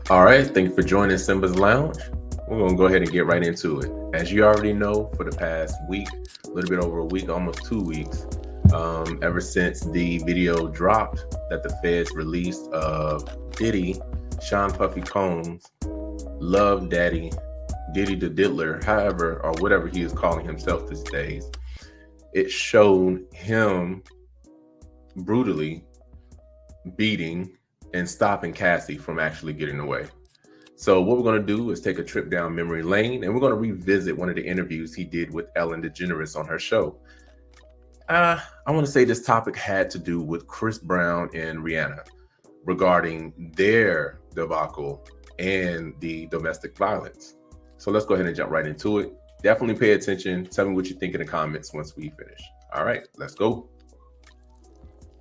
All right, thank you for joining Simba's Lounge. We're going to go ahead and get right into it. As you already know, for the past week, a little bit over a week, almost 2 weeks, ever since the video dropped that the feds released of Diddy, Sean Puffy Combs, Love Daddy, Diddy the Diddler, however, or whatever he is calling himself these days, it showed him brutally beating and stopping Cassie from actually getting away. So what we're going to do is take a trip down memory lane, and we're going to revisit one of the interviews he did with Ellen DeGeneres on her show. I want to say this topic had to do with Chris Brown and Rihanna regarding their debacle and the domestic violence. So let's go ahead and jump right into it. Definitely pay attention. Tell me what you think in the comments once we finish. All right, let's go.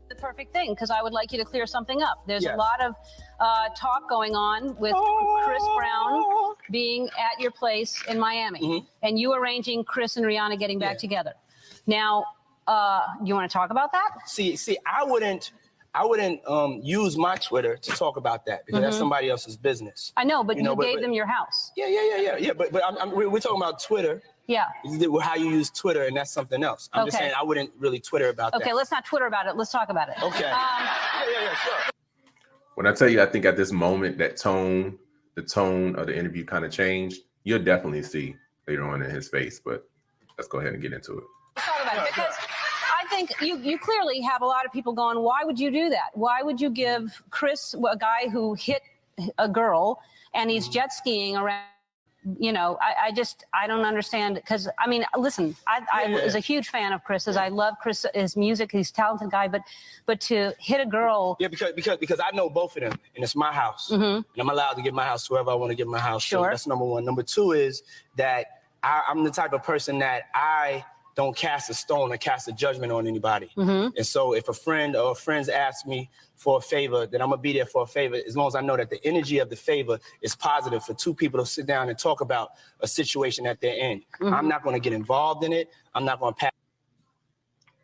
The perfect thing, because I would like you to clear something up. There's a lot of talk going on with Chris Brown being at your place in Miami, and you arranging Chris and Rihanna getting back together. Now, you want to talk about that? See, I wouldn't use my Twitter to talk about that because that's somebody else's business. I know, but you gave them your house. Yeah. But we're talking about Twitter. Yeah. How you use Twitter, and that's something else. I'm just saying I wouldn't really Twitter about that. Okay, let's not Twitter about it. Let's talk about it. Okay. Sure. When I tell you, I think at this moment, the tone of the interview kind of changed. You'll definitely see later on in his face, but let's go ahead and get into it. Let's talk about it because I think you clearly have a lot of people going, why would you do that? Why would you give Chris, a guy who hit a girl and he's jet skiing around? You know, I don't understand because I mean, listen, I was a huge fan of Chris's. I love Chris, his music. He's a talented guy, but to hit a girl. Yeah, because I know both of them, and it's my house, and I'm allowed to give my house to whoever I want to give my house. Sure. To. That's number one. Number two is that I'm the type of person that I don't cast a stone or cast a judgment on anybody. And so if a friend or friends ask me for a favor, then I'm gonna be there for a favor as long as I know that the energy of the favor is positive for two people to sit down and talk about a situation that they're in. I'm not gonna get involved in it. I'm not gonna pass.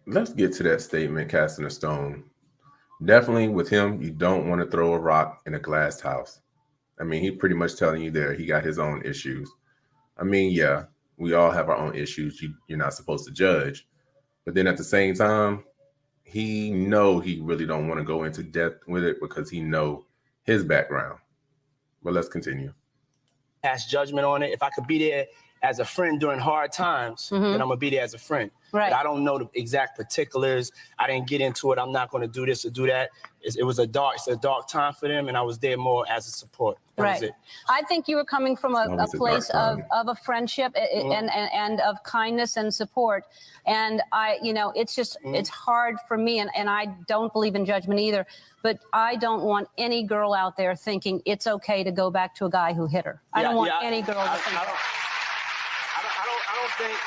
Let's get to that statement, casting a stone. Definitely with him, you don't want to throw a rock in a glass house. I mean, he pretty much telling you there he got his own issues. I mean, yeah, we all have our own issues. You're not supposed to judge. But then at the same time, he really don't want to go into depth with it because he know his background. But let's continue. Pass judgment on it. If I could be there as a friend during hard times, then I'm gonna be there as a friend. Right. But I don't know the exact particulars. I didn't get into it. I'm not gonna do this or do that. It's a dark time for them, and I was there more as a support. That was it. I think you were coming from a place of a friendship and of kindness and support. And it's just it's hard for me, and I don't believe in judgment either. But I don't want any girl out there thinking it's okay to go back to a guy who hit her. I don't want any girl to think that. I don't think.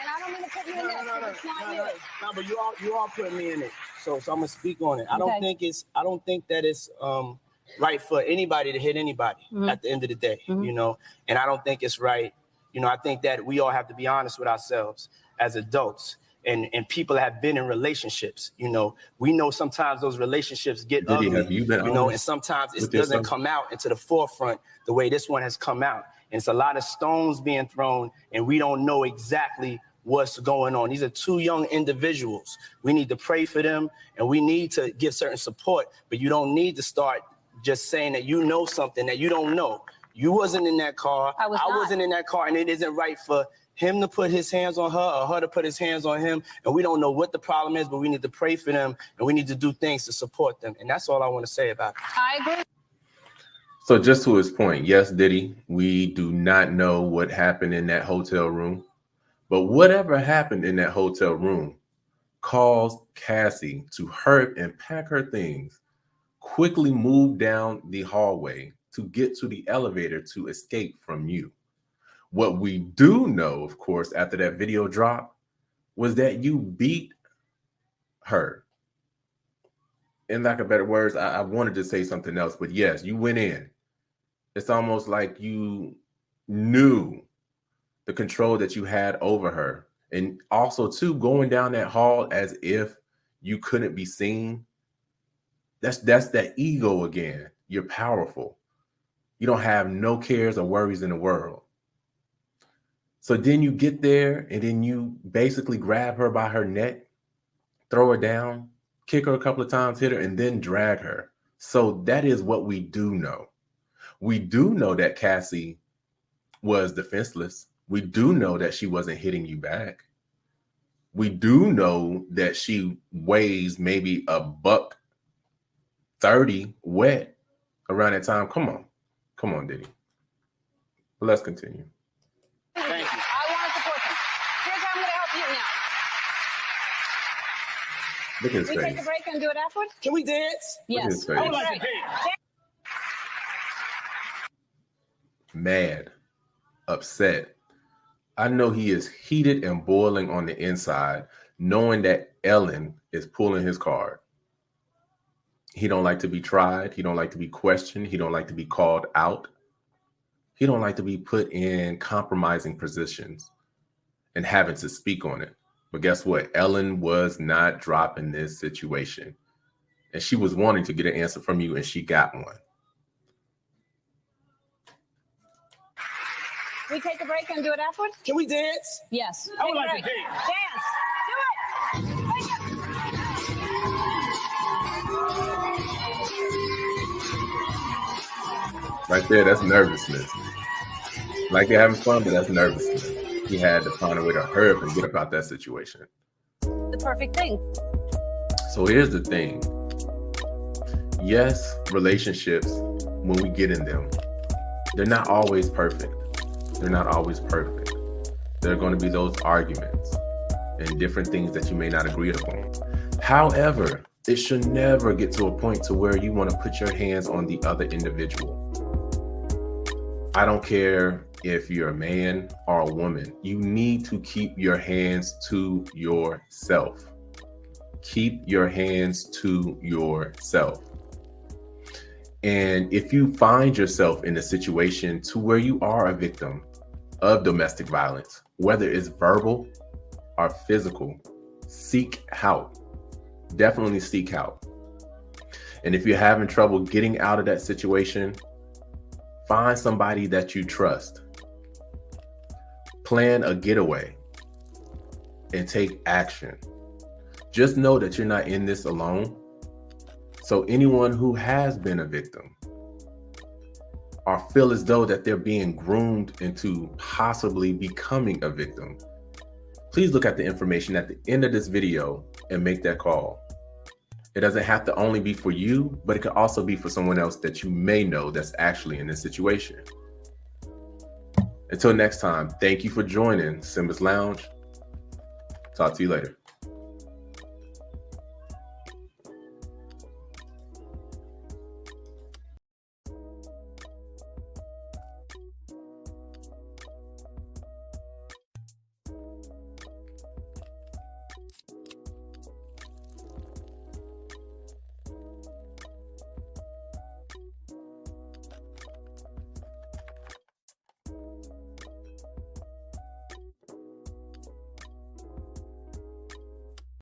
And I don't mean to put you in this. It's not you. No, but you all put me in it. So I'm gonna speak on it. I don't think that it's right for anybody to hit anybody at the end of the day, and I don't think it's right. I think that we all have to be honest with ourselves as adults. And people have been in relationships, we know sometimes those relationships get ugly, have you been honest and sometimes it doesn't come out into the forefront the way this one has come out. And it's a lot of stones being thrown, and we don't know exactly what's going on. These are two young individuals. We need to pray for them, and we need to give certain support, but you don't need to start just saying that you know something that you don't know. You wasn't in that car. I wasn't in that car, and it isn't right for him to put his hands on her or her to put his hands on him. And we don't know what the problem is, but we need to pray for them, and we need to do things to support them. And that's all I want to say about it. I agree. So just to his point, yes, Diddy, we do not know what happened in that hotel room. But whatever happened in that hotel room caused Cassie to hurt and pack her things, quickly move down the hallway to get to the elevator to escape from you. What we do know, of course, after that video drop, was that you beat her. In lack of better words, I wanted to say something else, but yes, you went in. It's almost like you knew the control that you had over her. And also, too, going down that hall as if you couldn't be seen. That's that ego again. You're powerful. You don't have no cares or worries in the world. So then you get there and then you basically grab her by her neck, throw her down, kick her a couple of times, hit her, and then drag her. So that is what we do know. We do know that Cassie was defenseless. We do know that she wasn't hitting you back. We do know that she weighs maybe $130 wet around that time. Come on, Diddy. But let's continue. Thank you. I want to support them. Here's how I'm going to help you now. Look at his We face. take a break and do it afterwards? Can we dance? Look at Yes. his face. I would like to dance. Mad, upset. I know he is heated and boiling on the inside, knowing that Ellen is pulling his card. He don't like to be tried. He don't like to be questioned. He don't like to be called out. He don't like to be put in compromising positions and having to speak on it. But guess what? Ellen was not dropping this situation. And she was wanting to get an answer from you, and she got one. We take a break and do it afterwards? Can we dance? Yes. I would Take a like to break. dance. Dance. Do it. Take it. Right there, that's nervousness. Like they're having fun, but that's nervousness. He had to find a way to hurry up and get up out that situation. The perfect thing. So here's the thing. Yes, relationships, when we get in them, they're not always perfect. They're not always perfect. There are going to be those arguments and different things that you may not agree upon. However, it should never get to a point to where you want to put your hands on the other individual. I don't care if you're a man or a woman. You need to keep your hands to yourself. Keep your hands to yourself. And if you find yourself in a situation to where you are a victim of domestic violence, whether it's verbal or physical, seek help. Definitely seek help. And if you're having trouble getting out of that situation, find somebody that you trust. Plan a getaway and take action. Just know that you're not in this alone. So anyone who has been a victim or feel as though that they're being groomed into possibly becoming a victim, please look at the information at the end of this video and make that call. It doesn't have to only be for you, but it could also be for someone else that you may know that's actually in this situation. Until next time, thank you for joining Simba's Lounge. Talk to you later.